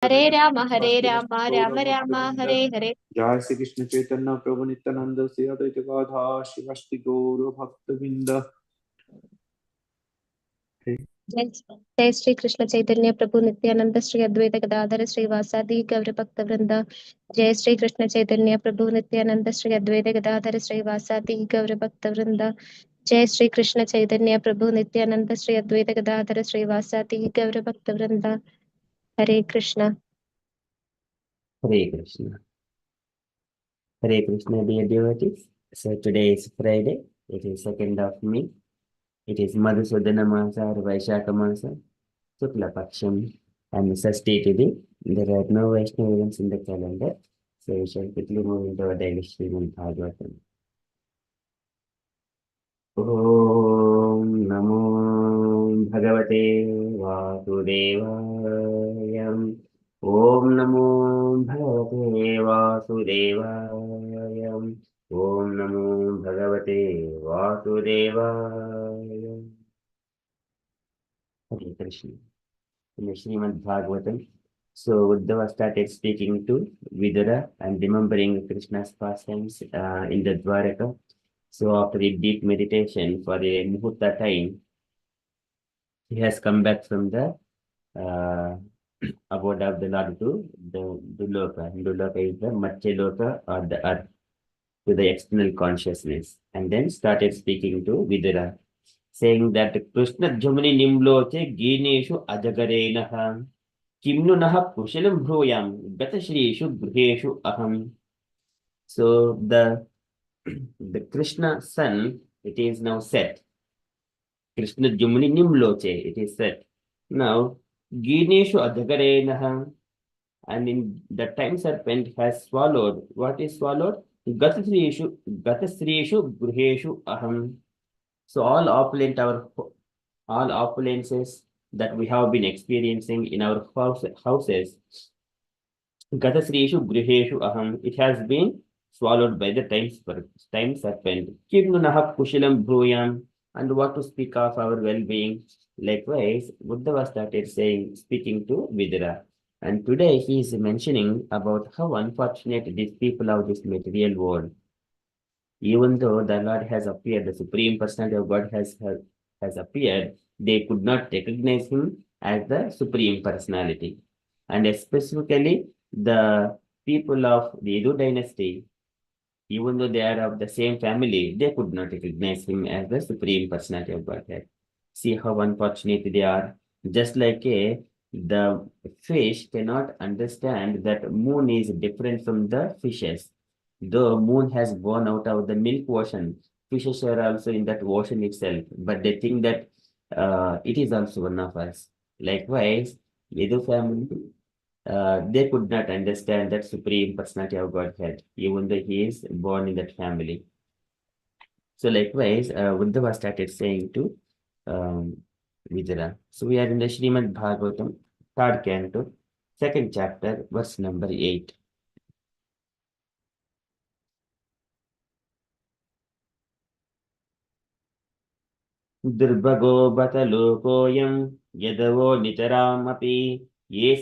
हरे राम राम राम हरे हरे। जय श्री कृष्ण चैतन्य प्रभु नित्यानंद श्री अद्वैत गाधा शिवस्ति गौर भक्त बिंद। जय श्री कृष्ण चैतन्य प्रभु नित्यानंद श्री अद्वैत गदाधर श्रीवासादि गौर भक्त वृंद। जय श्री कृष्ण चैतन्य प्रभु नित्यानंद श्री अद्वैत गदाधर श्रीवासादि गौर भक्त वृंद। जय श्री कृष्ण चैतन्य प्रभु नित्यानंद श्री अद्वैत गदाधर श्रीवासादि गौर भक्त वृंद। हरे Krishna. Hare Krishna. Hare Krishna, dear devotees. So today is Friday. It is 2nd of May. It is Madhusudana Masa or Vaishaka Masa, Shukla Paksham, and Sasti Tithi. There are no Vaishnava events in the calendar. So we shall quickly move into our daily Srimad Bhagavatam. Om Namo Bhagavate Vasudevaya. Om Namo Bhagavate Vasudevaya. Om Namo Bhagavate Vasudevaya. Hare Krishna. In the Srimad Bhagavatam, so Uddhava started speaking to Vidura and remembering Krishna's pastimes in the Dwaraka. So after a deep meditation for a muhurta time, he has come back from the abode of the Lord to the Duloka. Duloka is the Matya or the earth, to the external consciousness, and then started speaking to Vidura, saying that Krishna Jamani Nimlote Gineshu Ajagarenaha Kimnu Naha Kushalam Bhruyam Gatashrishu Gruheshu Aham. So the Krishna sun, it is now set. Krishna Jumni Nimloche, it is set. Now, Gineshu Adhagarenaha, and in the time serpent has swallowed. What is swallowed? Gatasrishu Gruheshu Aham. So all opulences that we have been experiencing in our houses, Gatasrishu Gruheshu Aham, it has been swallowed by the time serpent. Kirnunaha Kushilam Bhruyam, and what to speak of our well-being. Likewise, Buddha started speaking to Vidura. And today he is mentioning about how unfortunate these people of this material world. Even though the Lord has appeared, the Supreme Personality of God has appeared, they could not recognize him as the Supreme Personality. And specifically, the people of the Edo dynasty, even though they are of the same family, they could not recognize him as the Supreme Personality of Godhead. See how unfortunate they are. Just like the fish cannot understand that moon is different from the fishes. The moon has gone out of the milk ocean. Fishes are also in that ocean itself, but they think that it is also one of us. Likewise, Edo family, they could not understand that Supreme Personality of Godhead, even though he is born in that family. So likewise, Uddhava started saying to Vidura. So we are in the Srimad Bhagavatam, 3rd canto, 2nd chapter, verse number 8. Durbhago bata lokoyam yadavo nitaraamapi ye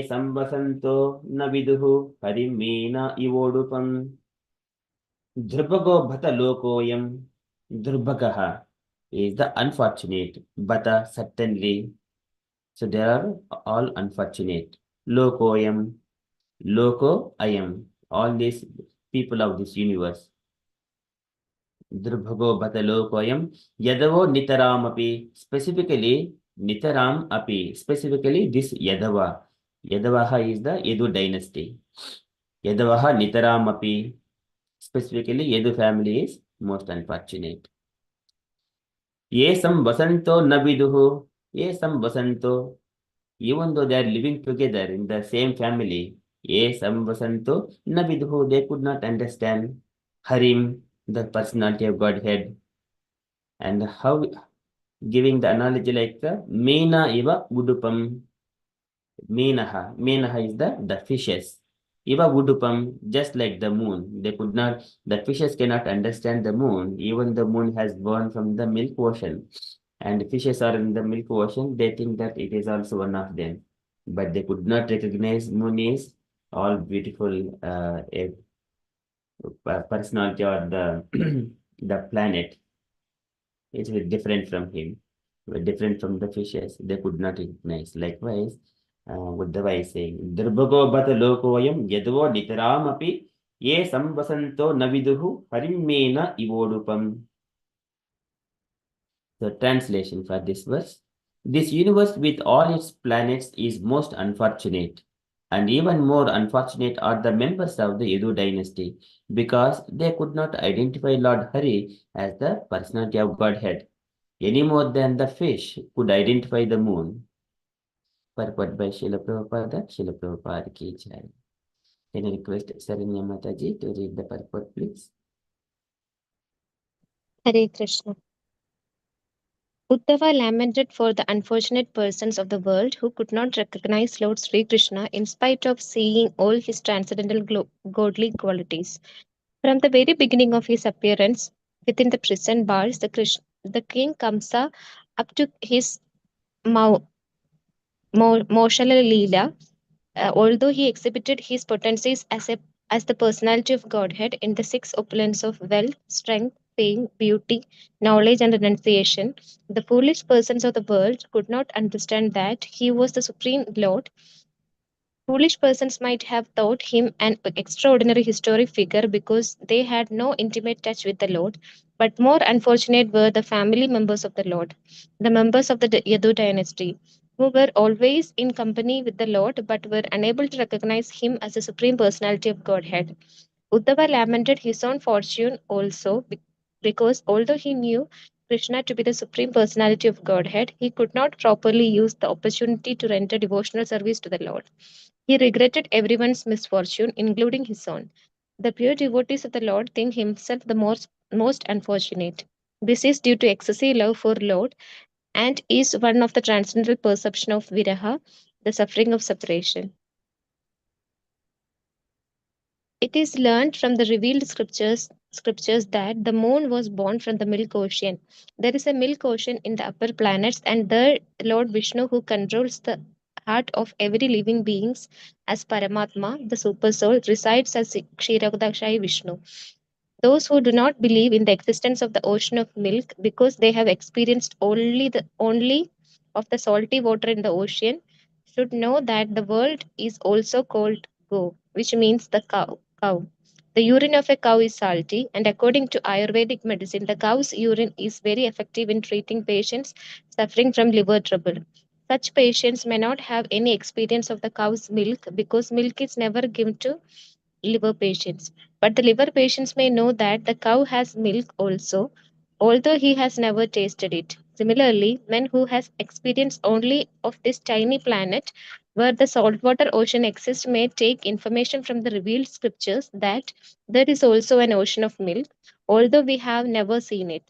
samvasanto na viduhu harimena ivodupam. Durbhago bata lokoyam. Durbhagaha is the unfortunate. Bata, certainly. So they are all unfortunate. Lokoyam, loko ayam. All these people of this universe. Durbhago bata lokoyam yadavo nitaram api. Specifically, nitaram api. Specifically, this Yadava. Yadavaha is the Yadu dynasty. Yadavaha nitaram api. Specifically, Yadu family is most unfortunate. Ye sam vasanto naviduhu. Ye sam vasanto. Even though they are living together in the same family, ye sam vasanto naviduhu. They could not understand Harim, the personality of Godhead, and how giving the analogy like Mena iva udupam. Menaha is the fishes. Iva udupam, just like the moon. The fishes cannot understand the moon, even the moon has born from the milk ocean. And fishes are in the milk ocean, they think that it is also one of them. but they could not recognize Munis, all beautiful personality or the the planet. It's very different from him, very different from the fishes. They could not recognize. Likewise, Uddhava is saying, Durbago bata lokoyam yadvo nitaramapi ye samvasanto naviduhu harimmena ivodupam. The translation for this verse. This universe with all its planets is most unfortunate. And even more unfortunate are the members of the Yadu dynasty because they could not identify Lord Hari as the personality of Godhead any more than the fish could identify the moon. Purport by Srila Prabhupada, Srila Prabhupada ki jai. Can I request Saranya Mataji to read the purport, please? Hare Krishna. Uddhava lamented for the unfortunate persons of the world who could not recognize Lord Sri Krishna in spite of seeing all his transcendental godly qualities. From the very beginning of his appearance within the prison bars, the king Kamsa, up to his Moshal Leela, although he exhibited his potencies as the personality of Godhead in the six opulence of wealth, strength, fame, beauty, knowledge, and renunciation, the foolish persons of the world could not understand that he was the supreme Lord. Foolish persons might have thought him an extraordinary historic figure because they had no intimate touch with the Lord, but more unfortunate were the family members of the Lord, the members of the Yadu dynasty, who were always in company with the Lord but were unable to recognize him as the supreme personality of Godhead. Uddhava lamented his own fortune also because although he knew Krishna to be the supreme personality of Godhead, he could not properly use the opportunity to render devotional service to the Lord. He regretted everyone's misfortune, including his own. The pure devotees of the Lord think himself the most unfortunate. This is due to excessive love for Lord and is one of the transcendental perception of viraha, the suffering of separation. It is learned from the revealed scriptures that the moon was born from the milk ocean. There is a milk ocean in the upper planets, and there Lord Vishnu, who controls the heart of every living beings as Paramatma, the super soul, resides as Kshirodakshai Vishnu. Those who do not believe in the existence of the ocean of milk because they have experienced only of the salty water in the ocean should know that the world is also called go, which means the cow. The urine of a cow is salty, and according to Ayurvedic medicine, the cow's urine is very effective in treating patients suffering from liver trouble. Such patients may not have any experience of the cow's milk because milk is never given to liver patients. But the liver patients may know that the cow has milk also, although he has never tasted it. Similarly, men who has experience only of this tiny planet where the saltwater ocean exists may take information from the revealed scriptures that there is also an ocean of milk, although we have never seen it.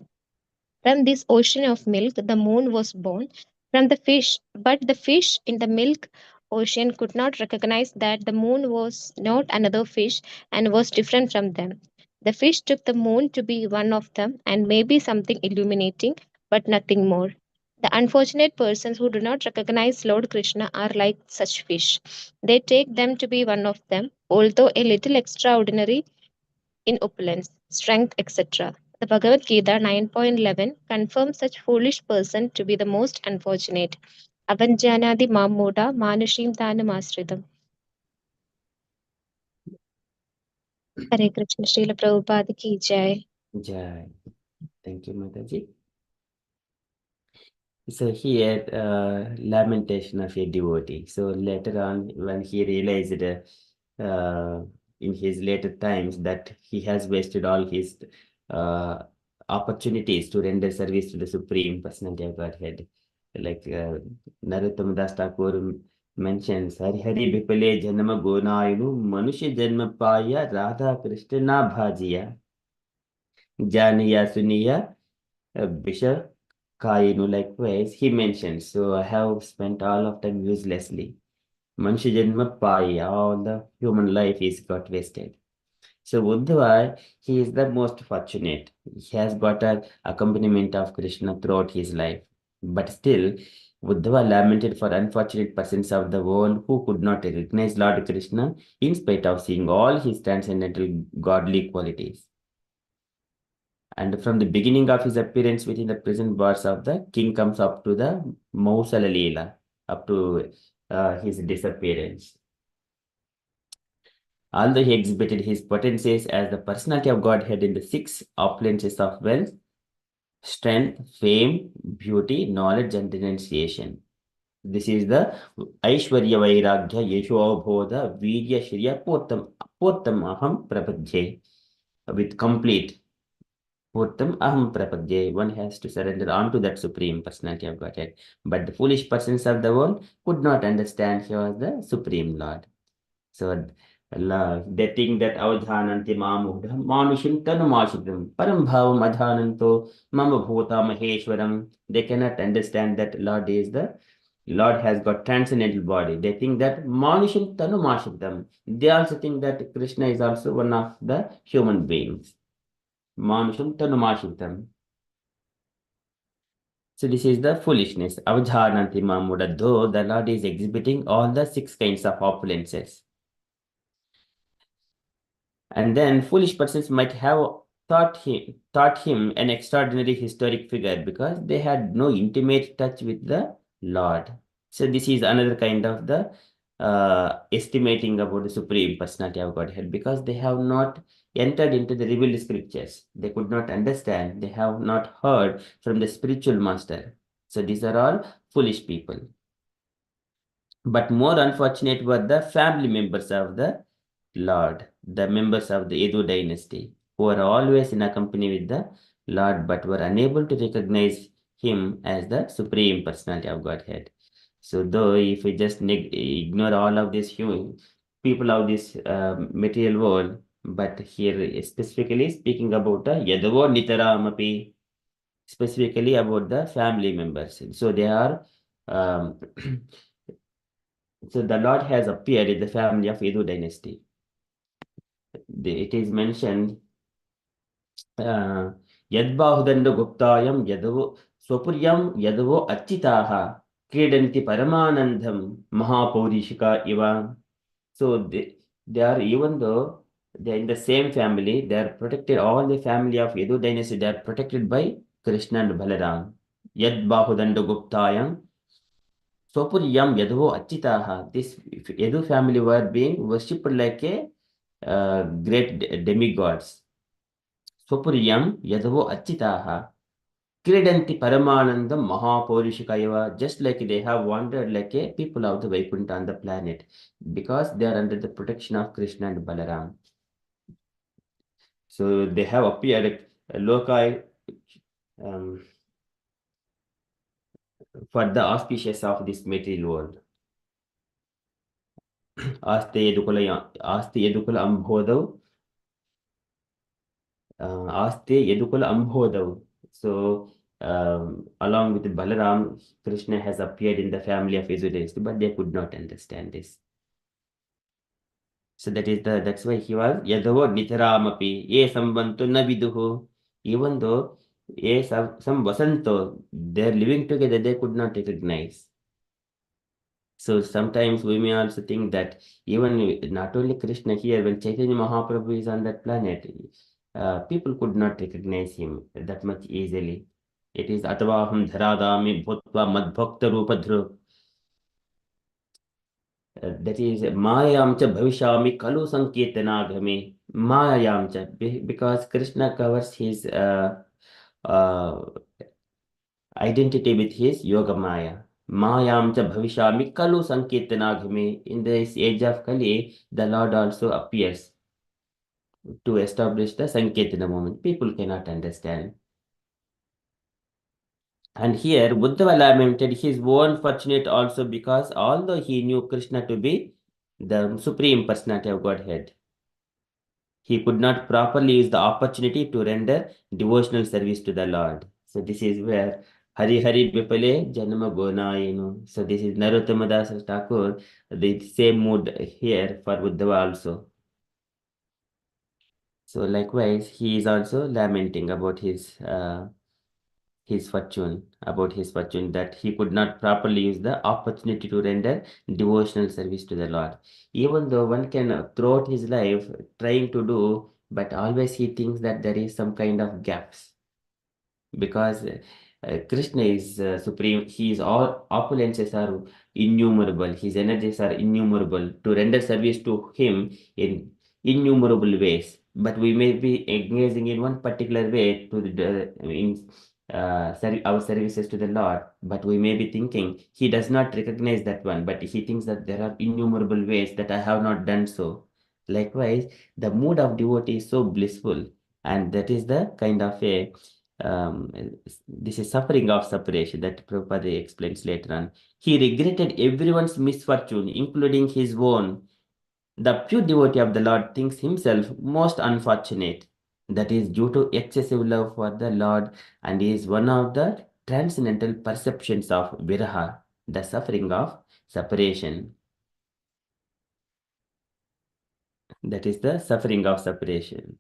From this ocean of milk, the moon was born from the fish, but the fish in the milk ocean could not recognize that the moon was not another fish and was different from them. The fish took the moon to be one of them and maybe something illuminating, but nothing more. The unfortunate persons who do not recognize Lord Krishna are like such fish. They take them to be one of them, although a little extraordinary in opulence, strength, etc. The Bhagavad Gita 9.11 confirms such foolish person to be the most unfortunate. Avanjanadi Mamuda Manashim Tanamasridam. Hare Krishna Srila Prabhupada ki jai. Jai. Thank you, Mataji. So here, lamentation of a devotee. So later on, when he realized in his later times that he has wasted all his opportunities to render service to the Supreme Personality of Godhead, like Narottama Das Thakur mentions, Hari Hari Bipale Janama Gonayanu Manusha Janma Paya Radha Krishna Bhajiya Janiya Suniya Bishop Kainu, likewise, he mentions, so I have spent all of them uselessly. Manushya Janma Paya, all the human life is got wasted. So Uddhava, he is the most fortunate. He has got an accompaniment of Krishna throughout his life. But still, Uddhava lamented for unfortunate persons of the world who could not recognize Lord Krishna in spite of seeing all his transcendental godly qualities. And from the beginning of his appearance within the prison bars of the king comes up to the Mausala Leela, up to his disappearance. Although he exhibited his potencies as the personality of Godhead in the 6 opulences of wealth, strength, fame, beauty, knowledge, and renunciation. This is the Aishwarya Vairagya Yeshobodha Virya Shriya Pottam Aham Prapadye. With complete Pottam Aham Prapadye, one has to surrender onto that Supreme Personality of Godhead. But the foolish persons of the world could not understand he was the Supreme Lord. So they think that avadhananti mamudha manushim tanumashidam param bhavam adhananto mama bhuta maheshwaram. They cannot understand that Lord has got transcendental body. They think that manushim tanumashidam. They also think that Krishna is also one of the human beings. Manushim tanumashidam. So this is the foolishness. Avadhananti mamudha, though the Lord is exhibiting all the 6 kinds of opulences. And then foolish persons might have thought him an extraordinary historic figure because they had no intimate touch with the Lord. So this is another kind of the estimating about the Supreme Personality of Godhead, because they have not entered into the revealed scriptures. They could not understand. They have not heard from the spiritual master. So these are all foolish people. But more unfortunate were the family members of the Lord, the members of the Edo dynasty, who were always in a company with the Lord but were unable to recognize him as the Supreme Personality of Godhead. So though if we just ignore all of these human people of this material world, but here specifically speaking about the Yadavo Nitaramapi, specifically about the family members. So they are so the Lord has appeared in the family of Edo dynasty. It is mentioned Yadbahudanda Guptayam Yadavo Swapuryam Yadavo Achitaha Kredanti Paramanandam Mahapaurishika Iva. So they are, even though they are in the same family, they are protected, all the family of Edo dynasty, they are protected by Krishna and Balaram. Yadbahudanda Guptayam Swapuryam Yadavo Achitaha. This Edo family were being worshipped like a great demigods. Swapuriyam Yadavo Achitaha Kridanti Paramanandam Mahapaurishikayava, just like they have wandered like a people of the Vaikuntha on the planet, because they are under the protection of Krishna and Balaram. So they have appeared loci for the auspicious of this material world. Aste Yedukula Ambhodau. Aste Yedukula Ambhodau. So along with Balaram, Krishna has appeared in the family of Israel, but they could not understand this. So that's why he was Yadavo Nitaramapi, Ye Sambantu Naviduhu. Even though some Vasanto, they're living together, they could not recognize. So sometimes we may also think that even not only Krishna here, when Chaitanya Mahaprabhu is on that planet, people could not recognize him that much easily. It is Atavaham Dharadami Bhutva Madbhakta Rupadhru. That is Mayam cha Bhavishami Kalu Sankirtanagami. Mayam cha, because Krishna covers his identity with his Yoga Maya. Mayam cha Bhavishami Kalu Sankirtanagami. In this age of Kali, the Lord also appears to establish the Sankirtana movement. People cannot understand. And here, Uddhava lamented his own fortunate also, because although he knew Krishna to be the Supreme Personality of Godhead, he could not properly use the opportunity to render devotional service to the Lord. So this is where Hari Hari Bipale Janama Gonayenu. So this is Narottama Das Thakur, the same mood here for Uddhava also. So likewise, he is also lamenting about his his fortune, that he could not properly use the opportunity to render devotional service to the Lord. Even though one can throughout his life trying to do, but always he thinks that there is some kind of gaps, because Krishna is supreme. His all opulences are innumerable. His energies are innumerable. To render service to him in innumerable ways, but we may be engaging in one particular way to our services to the Lord, but we may be thinking he does not recognize that one, but he thinks that there are innumerable ways that I have not done so. Likewise, the mood of devotee is so blissful, and that is the kind of a um, this is suffering of separation that Prabhupada explains later on. He regretted everyone's misfortune, including his own. The pure devotee of the Lord thinks himself most unfortunate. That is due to excessive love for the Lord, and is one of the transcendental perceptions of viraha, the suffering of separation. That is the suffering of separation.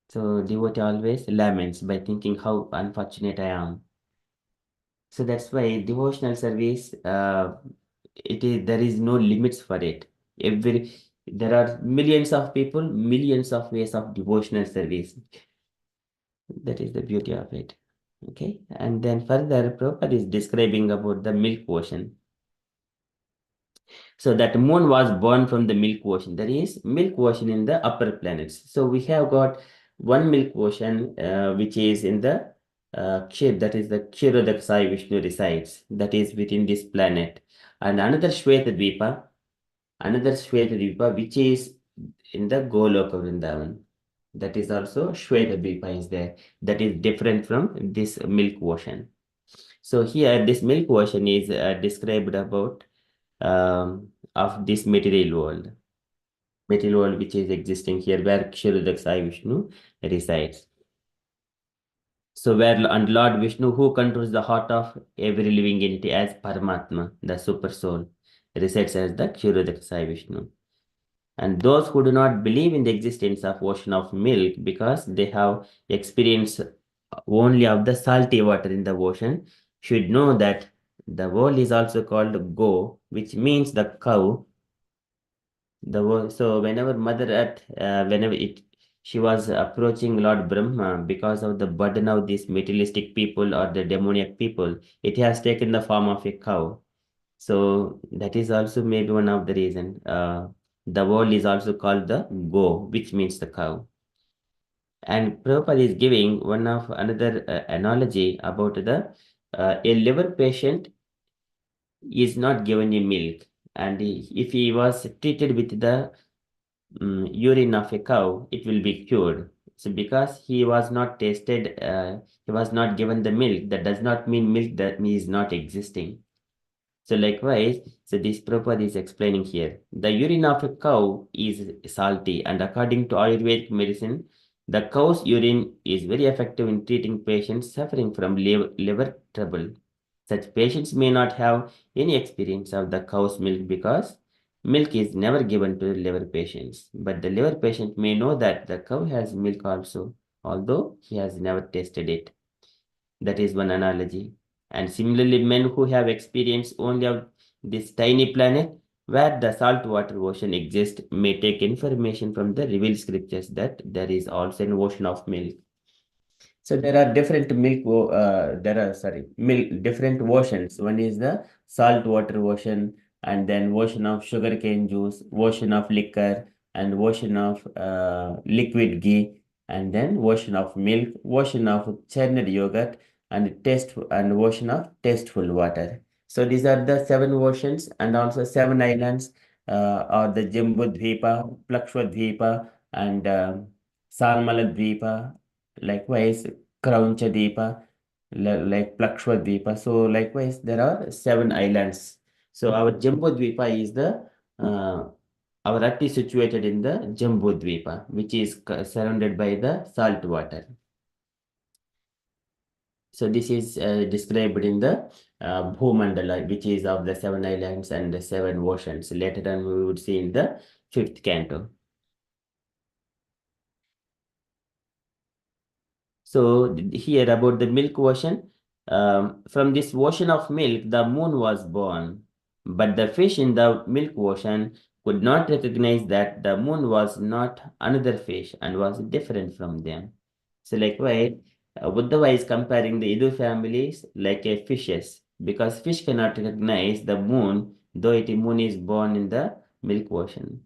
So devotee always laments by thinking how unfortunate I am. So that's why devotional service, there is no limits for it. There are millions of people, millions of ways of devotional service. That is the beauty of it. Okay, and then further, Prabhupada is describing about the milk ocean. So that moon was born from the milk ocean. There is milk ocean in the upper planets. So we have got one milk ocean which is in the that is the Kshirodak Sai Vishnu resides, that is within this planet. And another Shweta which is in the Goloka Vrindavan. That is also Shweta Dvipa is there. That is different from this milk ocean. So here this milk ocean is described about of this material world which is existing here, where Kshirodak Sai Vishnu resides. So and Lord Vishnu, who controls the heart of every living entity as Paramatma, the super soul, resides as the Kshirodak Sai Vishnu. And those who do not believe in the existence of ocean of milk, because they have experience only of the salty water in the ocean, should know that the world is also called Go, which means the cow. So whenever Mother Earth, she was approaching Lord Brahma, because of the burden of these materialistic people or the demoniac people, it has taken the form of a cow. So that is also maybe one of the reason. The world is also called the Go, which means the cow. And Prabhupada is giving one of another analogy about the a liver patient is not given a milk, and if he was treated with the urine of a cow, it will be cured. So because he was not tasted, he was not given the milk, that does not mean milk that is not existing. So likewise, so this Prabhupada is explaining here. The urine of a cow is salty, and according to Ayurvedic medicine, the cow's urine is very effective in treating patients suffering from liver trouble. Such patients may not have any experience of the cow's milk, because milk is never given to liver patients. But the liver patient may know that the cow has milk also, although he has never tasted it. That is one analogy. And similarly, men who have experience only of this tiny planet where the saltwater ocean exists may take information from the revealed scriptures that there is also an ocean of milk. So there are different different oceans. One is the saltwater ocean, and then ocean of sugarcane juice, ocean of liquor, and ocean of liquid ghee, and then ocean of milk, ocean of churned yogurt, and ocean of tasteful water. So these are the seven oceans, and also seven islands, or the Jambu Dvipa, Plakshwa Dvipa, and Salmala Dvipa. Likewise, Krauncha Deepa, like Plakshwa Deepa. So likewise, there are seven islands. So our Jambu Dvipa is our hut is situated in the Jambu Dvipa, which is surrounded by the salt water. So this is described in the Bhumandala, which is of the seven islands and the seven oceans. Later on, we would see in the fifth canto. So here about the milk ocean, from this ocean of milk, the moon was born. But the fish in the milk ocean could not recognize that the moon was not another fish and was different from them. So likewise, Buddha is comparing the Idu families like a fishes, because fish cannot recognize the moon, though the moon is born in the milk ocean.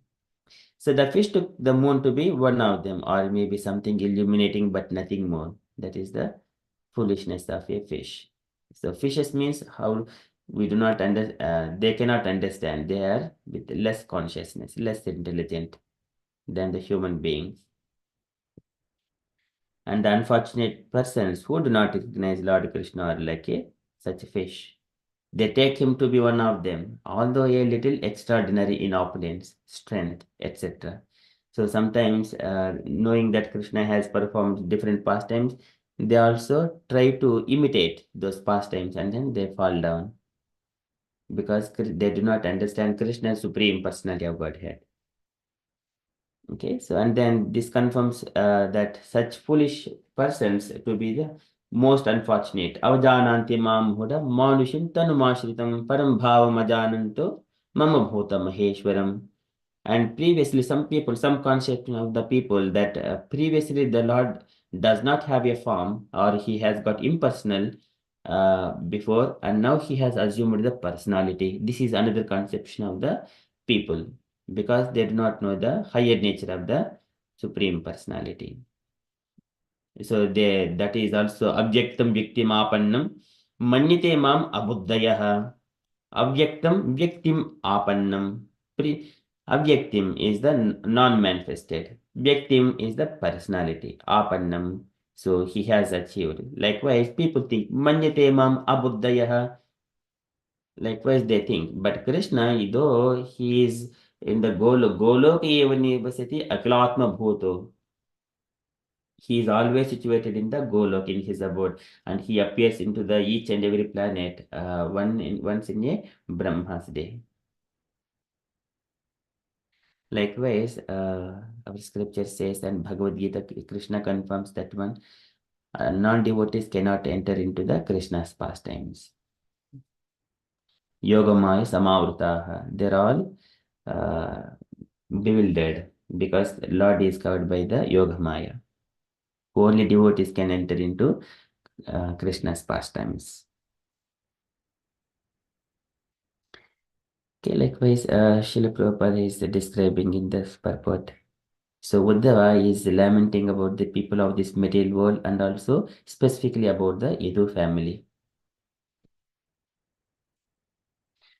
So the fish took the moon to be one of them, or maybe something illuminating, but nothing more. That is the foolishness of a fish. So fishes means how we do not they cannot understand. They are with less consciousness, less intelligent than the human beings. And the unfortunate persons who do not recognize Lord Krishna are like such a fish. They take him to be one of them, although a little extraordinary in opulence, strength, etc. So sometimes, knowing that Krishna has performed different pastimes, they also try to imitate those pastimes and then they fall down because they do not understand Krishna's supreme personality of Godhead. Okay, so and then this confirms that such foolish persons to be the most unfortunate. Avajananti mam huda manushin tanumashritam param bhavam ajananto mama bhuta maheshwaram. And previously, some people, some concept of the people that previously the Lord does not have a form or he has got impersonal before, and now he has assumed the personality. This is another conception of the people because they do not know the higher nature of the Supreme Personality. So that is also abjektam vyaktimapannam manyate mam abuddhayaha. Avyaktam vyaktim apannam. Avyaktim is the non-manifested. Vyaktim is the personality. Apannam. So he has achieved. Likewise, people think manyate mam abuddhayaha. Likewise, they think. But Krishna, though he is in the Goloka eva nivasati akilatma bhuto. He is always situated in the Golok in his abode, and he appears into the each and every planet once in a Brahma's day. Likewise, our scripture says, and Bhagavad Gita, Krishna confirms that one non-devotees cannot enter into the Krishna's pastimes. Yogamaya Samavrutaha. They're all bewildered because Lord is covered by the Yogamaya. Only devotees can enter into Krishna's pastimes. Okay, likewise, Srila Prabhupada is describing in this purport. So Uddhava is lamenting about the people of this material world and also specifically about the Yadu family.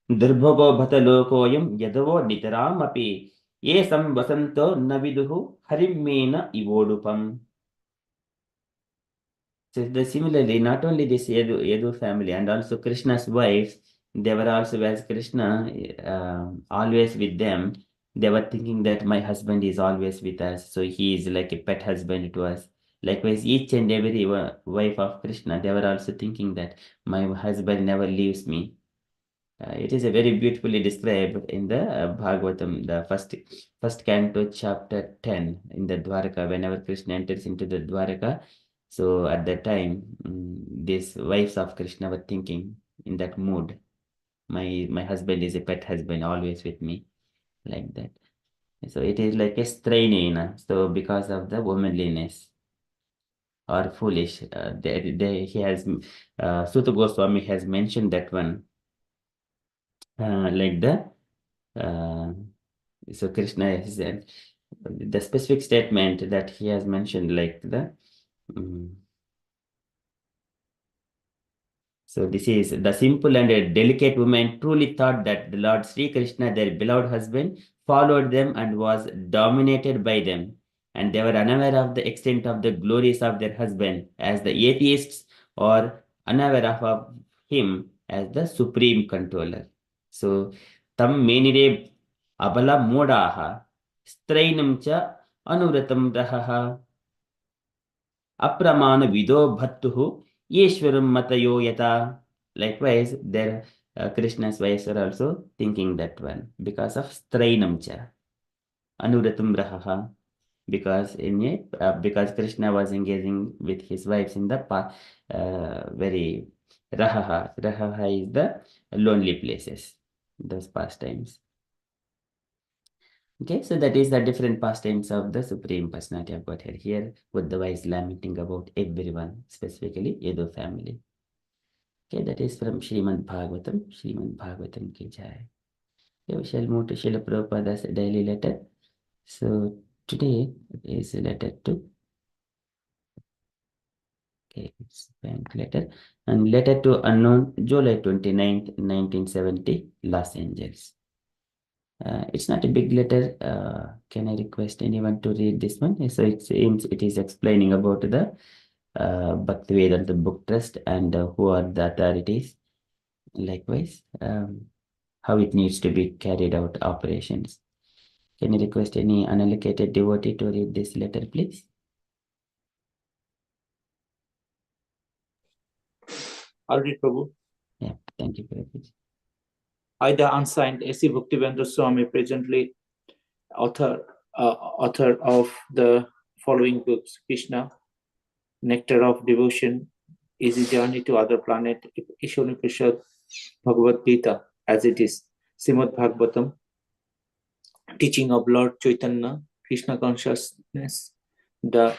Durbhago bhatalokoyam yadavo nitaram api ye sam vasanto naviduhu harimena ivodupam. So similarly, not only this Yadu family and also Krishna's wives, they were also as Krishna always with them. They were thinking that my husband is always with us, so he is like a pet husband to us. Likewise, each and every wife of Krishna, they were also thinking that my husband never leaves me. It is a very beautifully described in the Bhagavatam, the first canto, chapter 10, in the Dwaraka. Whenever Krishna enters into the Dwaraka, so at that time, these wives of Krishna were thinking in that mood, my husband is a pet husband, always with me, like that. So it is like a strain, so because of the womanliness or foolish, he has, Sutta Goswami has mentioned that one, like the so Krishna is the specific statement that he has mentioned, like the so this is the simple and a delicate woman truly thought that the Lord Sri Krishna, their beloved husband, followed them and was dominated by them, and they were unaware of the extent of the glories of their husband, as the atheists are unaware of him as the supreme controller. So tam menire abala modaha strainam cha anuratam rahaha apramana vido bhattuhu yeshwaram matayo yata. Likewise, their Krishna's wives are also thinking that one because of strainam cha anuratam rahaha. because because Krishna was engaging with his wives in the very rahaha. Rahaha is the lonely places, those pastimes. Okay, so that is the different pastimes of the Supreme Personality of Godhead. Here, Uddhava is lamenting about everyone, specifically Yadu family. Okay, that is from Srimad Bhagavatam. Srimad Bhagavatam ki jai. Okay, we shall move to Srila Prabhupada's daily letter. So today is letter 2. Okay, it's bank letter. And letter to unknown, July 29th, 1970, Los Angeles. It's not a big letter. Can I request anyone to read this one? So it seems it is explaining about the Bhaktivedanta Book Trust and who are the authorities. Likewise, how it needs to be carried out operations. Can you request any unallocated devotee to read this letter, please? I'll read, Prabhu. Yeah, thank you, Prabhuji. I, the unsigned A.C. Bhaktivedanta Swami, presently author of the following books: Krishna, Nectar of Devotion, Easy Journey to Other Planet, Ishwani Prasad, Bhagavad Gita, as it is, Srimad Bhagavatam, Teaching of Lord Chaitanya, Krishna Consciousness, the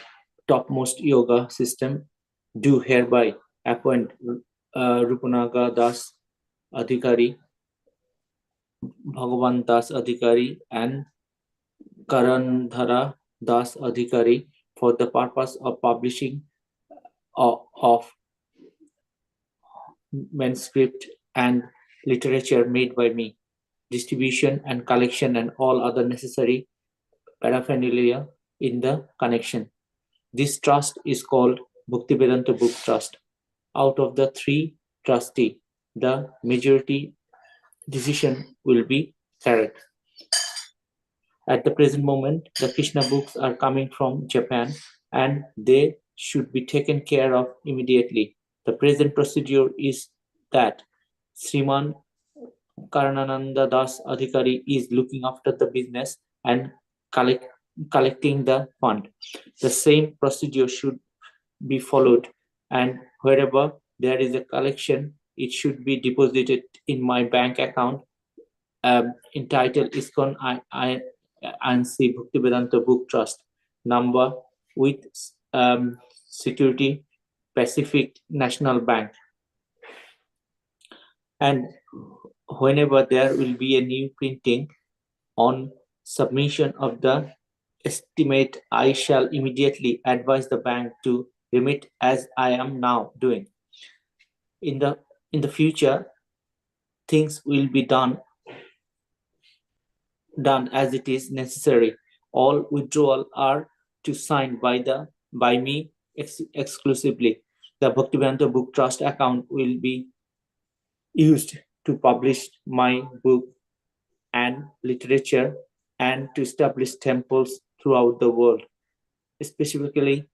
Topmost Yoga System, do hereby appoint Rupanaga Das Adhikari, Bhagavan Das Adhikari, and Karandhara Das Adhikari for the purpose of publishing of manuscript and literature made by me, distribution and collection and all other necessary paraphernalia in the connection. This trust is called Bhaktivedanta Book Trust. Out of the 3 trustees, the majority decision will be correct. At the present moment, the Krishna books are coming from Japan and they should be taken care of immediately. The present procedure is that Sriman Karanananda Das Adhikari is looking after the business and collecting the fund. The same procedure should be followed, and wherever there is a collection, it should be deposited in my bank account entitled ISKCON INC Bhaktivedanta Book Trust number with security Pacific National Bank. And whenever there will be a new printing on submission of the estimate, I shall immediately advise the bank to remit as I am now doing. In the future, things will be done as it is necessary. All withdrawal are to sign by me exclusively. The Bhaktivedanta Book Trust account will be used to publish my book and literature and to establish temples throughout the world. Specifically,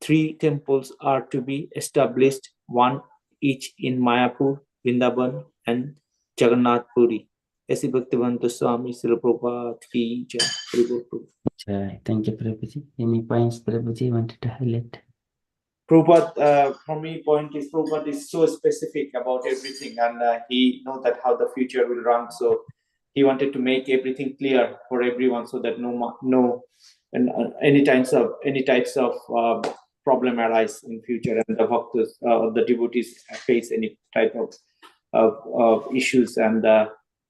3 temples are to be established, one each in Mayapur, Vrindavan, and Jagannath Puri. A.C. Bhaktivedanta Swami Srila Prabhupada ki jai. Thank you, Prabhuji. Any points Prabhuji wanted to highlight? Prabhupada, for me, point is Prabhupada is so specific about everything, and he knows that how the future will run. So he wanted to make everything clear for everyone, so that any types of problem arise in future, and the bhaktas, the devotees face any type of issues, and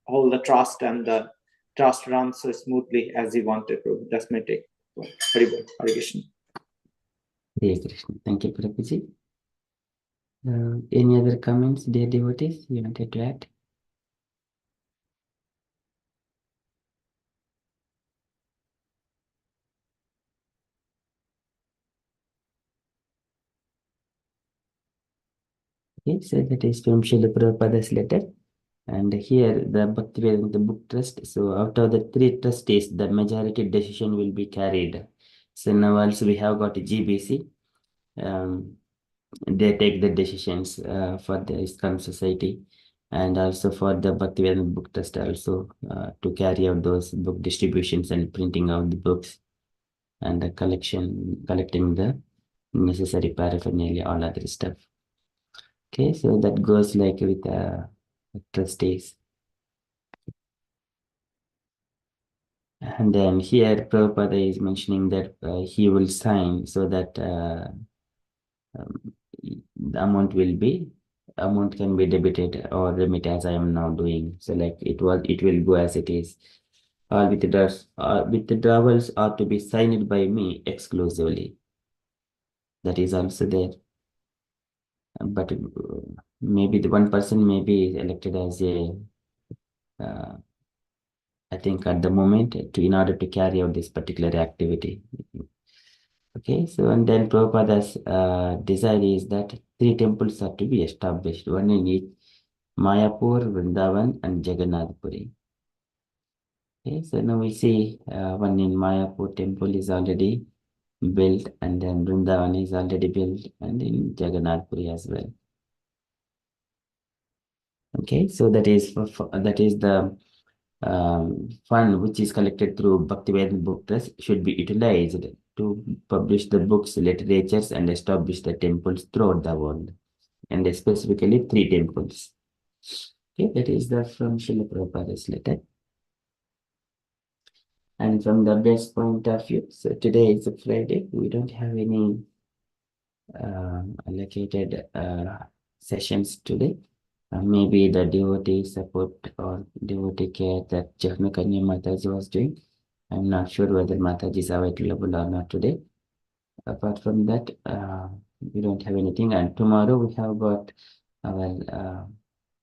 all the trust runs so smoothly as he wanted. That's my take. Hare Krishna. Hare Krishna. Thank you, Prabhuji. Any other comments, dear devotees, you wanted to add? Okay, so that is from Srila Prabhupada's letter. And here the Bhaktivedanta Book Trust. So out of the 3 trustees, the majority decision will be carried. So now also we have got a GBC. They take the decisions for the ISKCON society and also for the Bhaktivedanta Book Trust also to carry out those book distributions and printing of the books. and the collecting the necessary paraphernalia, all other stuff. Okay, so that goes like with trustees. And then here Prabhupada is mentioning that he will sign so that the amount can be debited or remit as I am now doing. So like it will go as it is. All withdrawals are to be signed by me exclusively. That is also there. But maybe the one person may be elected as a I think at the moment in order to carry out this particular activity. Okay, so and then Prabhupada's desire is that 3 temples are to be established, one in each Mayapur, Vrindavan, and Jagannath Puri. Okay, so now we see one in Mayapur temple is already built, and then Vrindavan is already built, and in Jagannath Puri as well. Okay, so that is the fund which is collected through Bhaktivedanta Book Trust should be utilized to publish the books, literatures, and establish the temples throughout the world, and specifically 3 temples. Okay, that is the from Srila Prabhupada's letter. And from the best point of view, so today is a Friday, we don't have any allocated sessions today. Maybe the devotee support or devotee care that Jafna Kanya Mataji was doing. I'm not sure whether Mataji is available or not today. Apart from that, we don't have anything. And tomorrow we have got our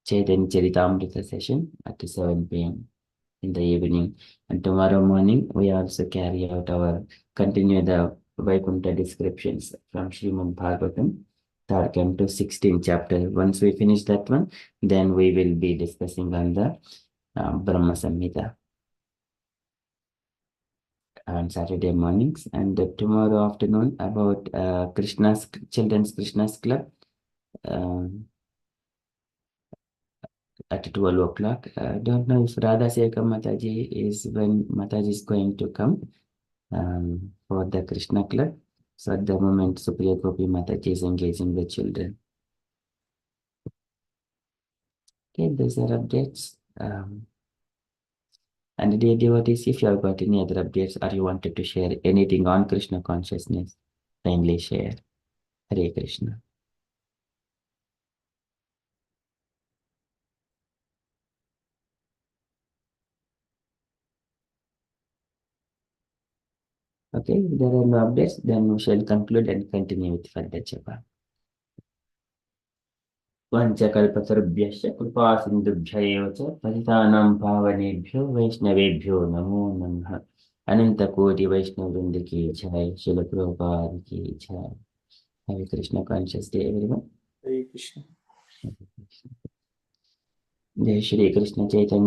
Chaitanya Charitamrita session at 7 p.m. in the evening. And tomorrow morning, we also continue the Vaikuntha descriptions from Srimad Bhagavatam, 3rd to 16th chapter. Once we finish that one, then we will be discussing on the Brahma Samhita on Saturday mornings. And tomorrow afternoon about Children's Krishna's Club at 12 o'clock. I don't know if Radha Sekha Mataji is when Mataji is going to come for the Krishna Club. So at the moment, Supriya Gopi Mataji is engaging the children. Okay, these are updates. And dear devotees, if you have got any other updates or you wanted to share anything on Krishna consciousness, kindly share. Hare Krishna. Okay, if there are no updates, then we shall conclude and continue with further japa. Vanchakalpatarubhyasya कृपा सिन्धुभ्यैव च पतितानां पावनेभ्यो वैष्णवेभ्यो नमो नमः. अनंत कोटि वैष्णव वृंद की जय. श्रील प्रभुपाद की जय. Hare Krishna conscious day everyone. Hare Krishna. Jai Shri Krishna Chaitanya.